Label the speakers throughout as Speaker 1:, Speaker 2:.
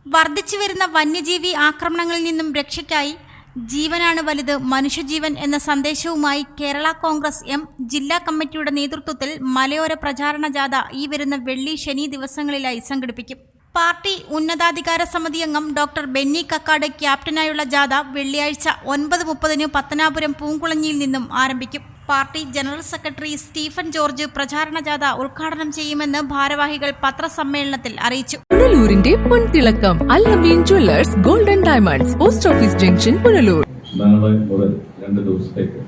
Speaker 1: വർദ്ധിച്ചുവരുന്ന വന്യജീവി ആക്രമണങ്ങളിൽ നിന്നും രക്ഷയ്ക്കായി ജീവനാണ് വലുത് മനുഷ്യജീവൻ എന്ന സന്ദേശവുമായി കേരള കോൺഗ്രസ് എം ജില്ലാ കമ്മിറ്റിയുടെ നേതൃത്വത്തിൽ മലയോര പ്രചാരണ ജാഥ ഈ വരുന്ന വെള്ളി ശനി ദിവസങ്ങളിലായി സംഘടിപ്പിക്കും. പാർട്ടി ഉന്നതാധികാര സമിതി അംഗം ഡോക്ടർ ബെന്നി കക്കാട് ക്യാപ്റ്റനായുള്ള ജാഥ വെള്ളിയാഴ്ച 9:30 പത്തനാപുരം പൂങ്കുളഞ്ഞിയിൽ നിന്നും ആരംഭിക്കും. Party general secretary Stephen George പ്രചാരണ ജാഥ ഉദ്ഘാടനം ചെയ്യുമെന്ന് ഭാരവാഹികൾ പത്രസമ്മേളനത്തിൽ അറിയിച്ചു.
Speaker 2: പുനലൂരിന്റെ പൊൻതിളക്കം Al-Nabeen jewellers golden diamonds post office junction Punalur.
Speaker 3: നാളെ മുതൽ 2 ദിവസത്തേക്ക്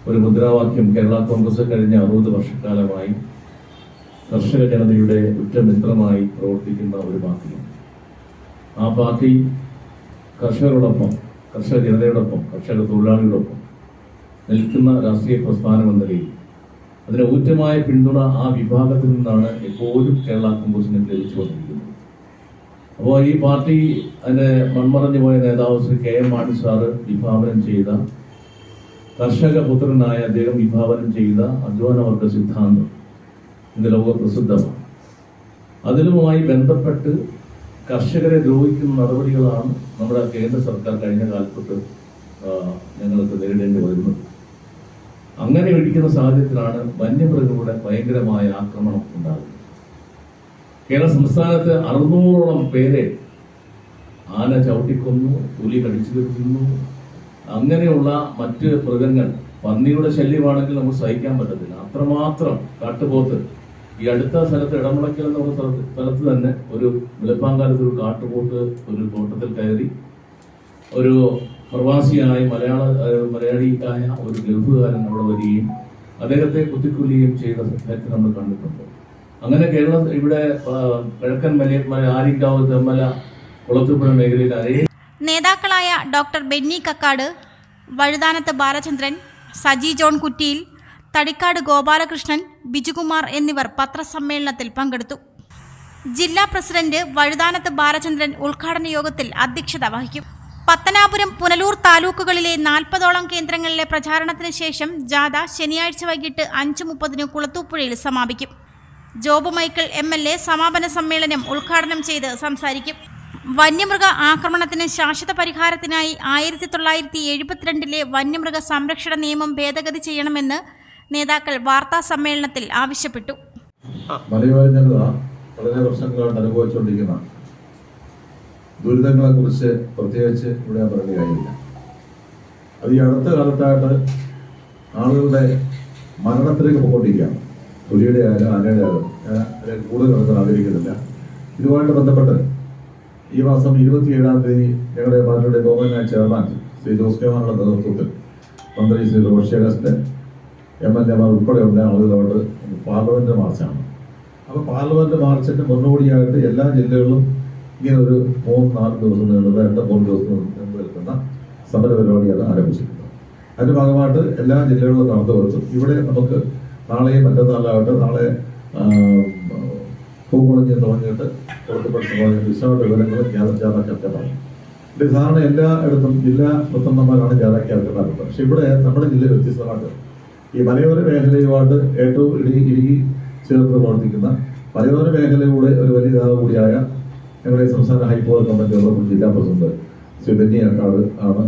Speaker 3: ഒരു മുദ്രാവാക്യം കേരള കോൺഗ്രസ് കഴിഞ്ഞ 60 വർഷക്കാലമായി കർഷക ജനതയുടെ ഉറ്റമിത്രമായി പ്രവർത്തിക്കുന്ന ഒരു പാർട്ടിയാണ്. ആ പാർട്ടി കർഷകരോടൊപ്പം, കർഷക ജനതയോടൊപ്പം, കർഷക തൊഴിലാളികളോടൊപ്പം നിൽക്കുന്ന രാഷ്ട്രീയ പ്രസ്ഥാനം എന്ന നിലയിൽ അതിന് ഊറ്റമായ പിന്തുണ ആ വിഭാഗത്തിൽ നിന്നാണ് എപ്പോഴും കേരള കോൺഗ്രസിന് ലഭിച്ചു വന്നിരിക്കുന്നത്. അപ്പോൾ ഈ പാർട്ടി അതിന്റെ മൺമറഞ്ഞു പോയ നേതാവ് ശ്രീ KM മാണി സാറ് വിഭാവനം ചെയ്ത, കർഷക പുത്രനായ അദ്ദേഹം വിഭാവനം ചെയ്ത അധ്വാനവർഗ സിദ്ധാന്തം ഇന്ന് ലോക പ്രസിദ്ധമാണ്. അതിലുമായി ബന്ധപ്പെട്ട് കർഷകരെ ദ്രോഹിക്കുന്ന നടപടികളാണ് നമ്മുടെ കേന്ദ്ര സർക്കാർ കഴിഞ്ഞ കാലത്തൊട്ട് ഞങ്ങൾക്ക് നേരിടേണ്ടി വരുന്നത്. അങ്ങനെ ഇരിക്കുന്ന സാഹചര്യത്തിലാണ് വന്യമൃഗങ്ങളുടെ ഭയങ്കരമായ ആക്രമണം ഉണ്ടാകുന്നത്. കേരള സംസ്ഥാനത്ത് 600ഓളം പേരെ ആന ചവിട്ടിക്കൊന്നു, പുലി കടിച്ചു കെട്ടുന്നു. അങ്ങനെയുള്ള മറ്റ് മൃഗങ്ങൾ, പന്നിയുടെ ശല്യമാണെങ്കിൽ നമുക്ക് സഹിക്കാൻ പറ്റത്തില്ല. അത്രമാത്രം കാട്ടുപോത്ത് ഈ അടുത്ത സ്ഥലത്ത് ഇടമുളയ്ക്കൽ എന്ന് പറഞ്ഞ സ്ഥലത്ത് തന്നെ ഒരു വെളുപ്പാങ്കാലത്ത് ഒരു കാട്ടുപോത്ത് ഒരു തോട്ടത്തിൽ കയറി ഒരു പ്രവാസിയായ മലയാളിയായ ഒരു ഗൾഫുകാരൻ അവിടെ വരികയും അദ്ദേഹത്തെ കുത്തിക്കൊല്ലുകയും ചെയ്ത സാഹചര്യത്തിൽ നമ്മൾ കണ്ടിട്ടുണ്ട്. അങ്ങനെ കേരളം ഇവിടെ കിഴക്കൻ മല, ആര്യങ്കാവ്, തെന്മല, കുളത്തൂപ്പുഴ മേഖലയിൽ
Speaker 1: നേതാക്കളായ ഡോക്ടർ ബെന്നി കക്കാട്, വഴുതാനത്ത് ബാലചന്ദ്രൻ, സജി ജോൺ കുറ്റിയിൽ, തടിക്കാട് ഗോപാലകൃഷ്ണൻ, ബിജുകുമാർ എന്നിവർ പത്രസമ്മേളനത്തിൽ പങ്കെടുത്തു. ജില്ലാ പ്രസിഡന്റ് വഴുതാനത്ത് ബാലചന്ദ്രൻ ഉദ്ഘാടന യോഗത്തിൽ അധ്യക്ഷത വഹിക്കും. പത്തനാപുരം, പുനലൂർ താലൂക്കുകളിലെ 40ഓളം കേന്ദ്രങ്ങളിലെ പ്രചാരണത്തിന് ശേഷം ജാഥ ശനിയാഴ്ച വൈകിട്ട് 5:30 കുളത്തൂപ്പുഴയിൽ സമാപിക്കും. ജോബ് മൈക്കിൾ MLA സമാപന സമ്മേളനം ഉദ്ഘാടനം ചെയ്ത് സംസാരിക്കും. വന്യമൃഗ ആക്രമണത്തിന് ശാശ്വത പരിഹാരത്തിനായി 1972 വന്യമൃഗ സംരക്ഷണ നിയമം ഭേദഗതി ചെയ്യണമെന്ന് നേതാക്കൾ വാർത്താ സമ്മേളനത്തിൽ ആവശ്യപ്പെട്ടു.
Speaker 4: മലയോര ജനത വളരെ വർഷങ്ങളായിട്ട് അനുഭവിച്ചുകൊണ്ടിരിക്കുന്ന ദുരിതങ്ങളെ കുറിച്ച് പ്രത്യേകിച്ച് ഇവിടെ പറയേണ്ട കാര്യമില്ല. അത് ഈ അടുത്ത കാലത്തായിട്ട് ആളുകളുടെ മരണത്തിലേക്ക് പോയിക്കൊണ്ടിരിക്കുകയാണ്. പുലിയുടെ ആയാലും ആനയുടെ ആയാലും ഞാൻ കൂടുതൽ നടത്താൻ ആഗ്രഹിക്കുന്നില്ല. ഇതുമായിട്ട് ബന്ധപ്പെട്ട് ഈ മാസം 27-ാം തീയതി ഞങ്ങളുടെ പാർട്ടിയുടെ government chairman Shri Jose K മാണിയുടെ നേതൃത്വത്തിൽ മന്ത്രി ശ്രീ റോഷി അഗസ്റ്റിൻ, MLA ഉൾപ്പെടെയുള്ള ആളുകളോട് പാർലമെന്റ് മാർച്ചാണ്. അപ്പോൾ പാർലമെന്റ് മാർച്ചിന്റെ മുന്നോടിയായിട്ട് എല്ലാ ജില്ലകളിലും ഇങ്ങനെ ഒരു 3-4 ദിവസം നീളുന്ന 2-3 ദിവസം നീണ്ടു നിൽക്കുന്ന സമര പരിപാടിയാണ് ആരംഭിച്ചിട്ടുള്ളത്. അതിന്റെ ഭാഗമായിട്ട് എല്ലാ ജില്ലകളിലും നടന്നു വരുത്തും. ഇവിടെ നമുക്ക് നാളെയും മറ്റന്നാളായിട്ട് നാളെ പൂങ്കുളഞ്ഞ് തുടങ്ങിയിട്ട് പുറത്തുപെടുത്തുന്ന വിശദ വിവരങ്ങളും ജാഥയ്ക്കൊക്കെ പറയും. ഇത് സാധാരണ എല്ലായിടത്തും ജില്ലാ പ്രസിഡന്റുമാരാണ് ജാഥയ്ക്ക് നടത്തുന്നത്. പക്ഷെ ഇവിടെ നമ്മുടെ ജില്ലയിൽ വ്യത്യസ്തമായിട്ട് ഈ മലയോര മേഖലയുമായിട്ട് ഏറ്റവും ഇടുക്കി ചേർത്ത് പ്രവർത്തിക്കുന്ന മലയോര മേഖലയുടെ ഒരു വലിയ നേതാവ് കൂടിയായ ഞങ്ങളുടെ സംസ്ഥാന ഹൈക്കോടതി കമ്മിറ്റിയുള്ള ജില്ലാ പ്രസിഡന്റ് ശ്രീ ബെന്നി കക്കാട് ആണ്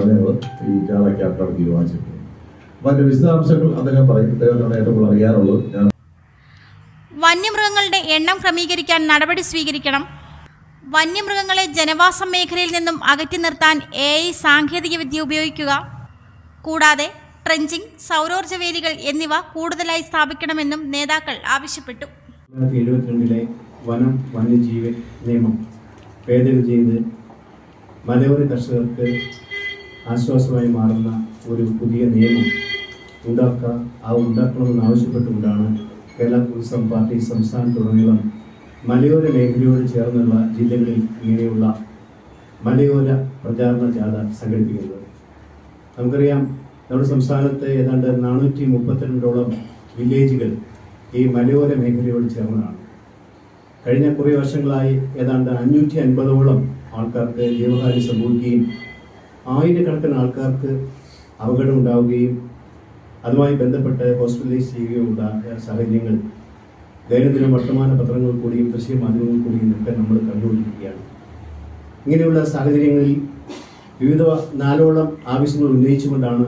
Speaker 4: ഞങ്ങൾ ഈ ജാഥ ക്യാപ്റ്റൻ തീരുമാനിച്ചിട്ടുള്ളത്. അപ്പൊ അതിന്റെ വിശദാംശങ്ങൾ അദ്ദേഹം പറയും. അദ്ദേഹമാണ് ഏറ്റവും കൂടുതൽ അറിയാനുള്ളത്.
Speaker 1: വന്യമൃഗങ്ങളുടെ എണ്ണം ക്രമീകരിക്കാൻ നടപടി സ്വീകരിക്കണം. വന്യമൃഗങ്ങളെ ജനവാസ മേഖലയിൽ നിന്നും അകറ്റി നിർത്താൻ AI സാങ്കേതികവിദ്യ ഉപയോഗിക്കുക. കൂടാതെ ട്രെഞ്ചിങ്, സൗരോർജ്ജ വേലികൾ എന്നിവ കൂടുതലായി സ്ഥാപിക്കണമെന്നും നേതാക്കൾ ആവശ്യപ്പെട്ടു.
Speaker 5: 1972 വനം വന്യജീവി നിയമം ഭേദഗതി ചെയ്ത് മലയോര കർഷകർക്ക് ആശ്വാസമായി മാറുന്ന ഒരു പുതിയ നിയമം ഉണ്ടാക്കണമെന്ന് ആവശ്യപ്പെട്ടുകൊണ്ടാണ് കേരള കോൺഗ്രസ് പാർട്ടി സംസ്ഥാനത്തുടനീളം മലയോര മേഖലയോട് ചേർന്നുള്ള ജില്ലകളിൽ ഇങ്ങനെയുള്ള മലയോര പ്രചാരണ ജാഥ സംഘടിപ്പിക്കുന്നത്. നമുക്കറിയാം, നമ്മുടെ സംസ്ഥാനത്ത് ഏതാണ്ട് 432ഓളം വില്ലേജുകൾ ഈ മലയോര മേഖലയോട് ചേർന്നതാണ്. കഴിഞ്ഞ കുറേ വർഷങ്ങളായി ഏതാണ്ട് 550ഓളം ആൾക്കാർക്ക് ജീവഹാനി സംഭവിക്കുകയും ആയിരക്കണക്കിന് ആൾക്കാർക്ക് അപകടം ഉണ്ടാവുകയും അതുമായി ബന്ധപ്പെട്ട് ഹോസ്പിറ്റലൈസ് ചെയ്യുകയും ഉണ്ടായ സാഹചര്യങ്ങൾ ദൈനംദിന വർത്തമാന പത്രങ്ങൾ കൂടിയും ദൃശ്യ മാധ്യമങ്ങൾ കൂടിയും ഒക്കെ നമ്മൾ കണ്ടുകൊണ്ടിരിക്കുകയാണ്. ഇങ്ങനെയുള്ള സാഹചര്യങ്ങളിൽ വിവിധ 4ഓളം ആവശ്യങ്ങൾ ഉന്നയിച്ചുകൊണ്ടാണ്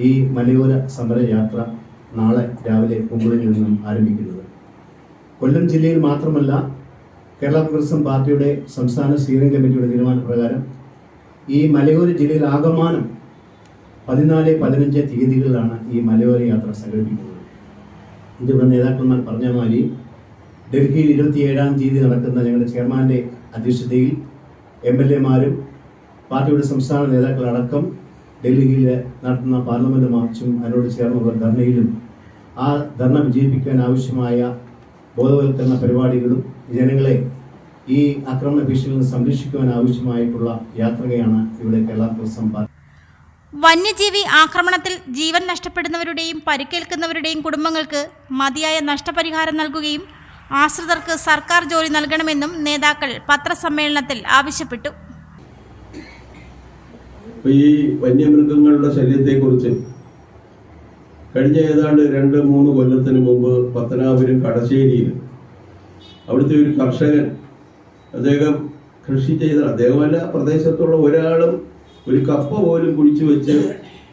Speaker 5: ഈ മലയോര സമരയാത്ര നാളെ രാവിലെ പൂങ്കുളയിൽ നിന്നും ആരംഭിക്കുന്നത്. കൊല്ലം ജില്ലയിൽ മാത്രമല്ല, കേരള കോൺഗ്രസ് പാർട്ടിയുടെ സംസ്ഥാന സ്റ്റിയറിംഗ് കമ്മിറ്റിയുടെ തീരുമാനപ്രകാരം ഈ മലയോര ജില്ലയിൽ ആകമാനം 14, 15 തീയതികളിലാണ് ഈ മലയോര യാത്ര സംഘടിപ്പിക്കുന്നത്. ഇതിവിടെ നേതാക്കന്മാർ പറഞ്ഞ മാതിരി ഡൽഹിയിൽ 27-ാം തീയതി നടക്കുന്ന ഞങ്ങളുടെ ചെയർമാൻ്റെ അധ്യക്ഷതയിൽ MLA-മാരും പാർട്ടിയുടെ സംസ്ഥാന നേതാക്കളടക്കം ഡൽഹിയിൽ നടത്തുന്ന പാർലമെന്റ് മാർച്ചും അതിനോട് ചേർന്നുള്ള ധർണയിലും ആ ധർണ വിജയിപ്പിക്കാൻ ആവശ്യമായ ബോധവൽക്കരണ പരിപാടികളും ജനങ്ങളെ ഈ ആക്രമണ ഭീഷണിയിൽ നിന്ന് സംരക്ഷിക്കുവാൻ ആവശ്യമായിട്ടുള്ള യാത്രയാണ് ഇവിടെ കേരള കോൺഗ്രസ് പാർട്ടി.
Speaker 1: വന്യജീവി ആക്രമണത്തിൽ ജീവൻ നഷ്ടപ്പെടുന്നവരുടെയും പരിക്കേൽക്കുന്നവരുടെയും കുടുംബങ്ങൾക്ക് മതിയായ നഷ്ടപരിഹാരം നൽകുകയും ആശ്രിതർക്ക് സർക്കാർ ജോലി നൽകണമെന്നും നേതാക്കൾ പത്രസമ്മേളനത്തിൽ ആവശ്യപ്പെട്ടു.
Speaker 3: ഈ വന്യമൃഗങ്ങളുടെ ശല്യത്തെക്കുറിച്ച് കഴിഞ്ഞ ഏതാണ്ട് 2-3 കൊല്ലത്തിന് മുമ്പ് പത്തനാപുരം കടശ്ശേരിയിൽ അവിടുത്തെ ഒരു കർഷകൻ, അദ്ദേഹം കൃഷി ചെയ്ത, അദ്ദേഹമല്ല പ്രദേശത്തുള്ള ഒരാളും ഒരു കപ്പ പോലും കുഴിച്ചു വെച്ച്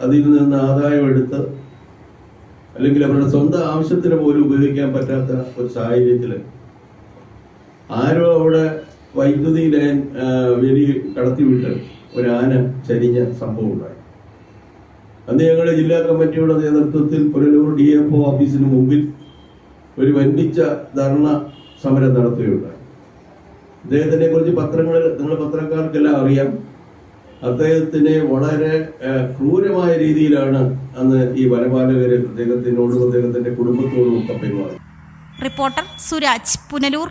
Speaker 3: അതിൽ നിന്ന് ആദായം എടുത്ത് അല്ലെങ്കിൽ അവരുടെ സ്വന്തം ആവശ്യത്തിന് പോലും ഉപയോഗിക്കാൻ പറ്റാത്ത ഒരു സാഹചര്യത്തിൽ ആരോ അവിടെ വൈദ്യുതി ലൈൻ വേലി കടത്തിവിട്ട് ഒരു ആന ചരിഞ്ഞ സംഭവം ഉണ്ടായി. അന്ന് ഞങ്ങളുടെ ജില്ലാ കമ്മിറ്റിയുടെ നേതൃത്വത്തിൽ പുനലൂർ DFO ഓഫീസിന് മുമ്പിൽ ഒരു വൻപിച്ച ധർണ സമരം നടത്തുകയുണ്ടായി. അദ്ദേഹത്തിനെ കുറിച്ച് പത്രങ്ങളിൽ, നിങ്ങൾ പത്രക്കാർക്കെല്ലാം അറിയാം, അദ്ദേഹത്തിനെ വളരെ ക്രൂരമായ രീതിയിലാണ് അന്ന് ഈ വനപാലകര് അദ്ദേഹത്തിനോടും അദ്ദേഹത്തിന്റെ കുടുംബത്തോടും ഒക്കെ പെരുമാറി.
Speaker 1: റിപ്പോർട്ടർ സുരാജ്, പുനലൂർ.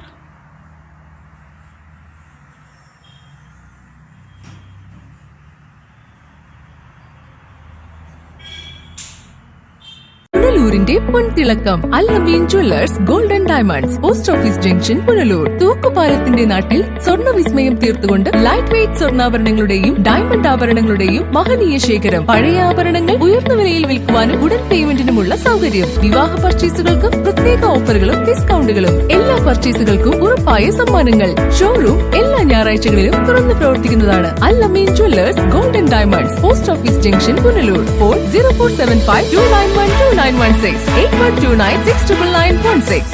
Speaker 2: പുനലൂരിന്റെ പൊൻതിളക്കം Al-Ameen jewellers golden diamonds, post office junction, Punalur. തൂക്കുപാലത്തിന്റെ നാട്ടിൽ സ്വർണ്ണ വിസ്മയം തീർത്തുകൊണ്ട് ലൈറ്റ് വെയ്റ്റ് സ്വർണ്ണാഭരണങ്ങളുടെയും ഡയമണ്ട് ആഭരണങ്ങളുടെയും മഹനീയ ശേഖരം. പഴയ ആഭരണങ്ങൾ ഉയർന്ന വിലയിൽ വിൽക്കുവാനും ഉടൻ പേയ്മെന്റിനുമുള്ള സൗകര്യം. വിവാഹ പർച്ചേസുകൾക്ക് പ്രത്യേക ഓഫറുകളും ഡിസ്കൗണ്ടുകളും. എല്ലാ പർച്ചേസുകൾക്കും ഉറപ്പായ സമ്മാനങ്ങൾ. ഷോറൂം എല്ലാ ഞായറാഴ്ചകളിലും തുറന്നു പ്രവർത്തിക്കുന്നതാണ്. Al-Ameen jewellers golden diamonds, post office junction, Punalur. Phone 0475 291 2916 8129 69916.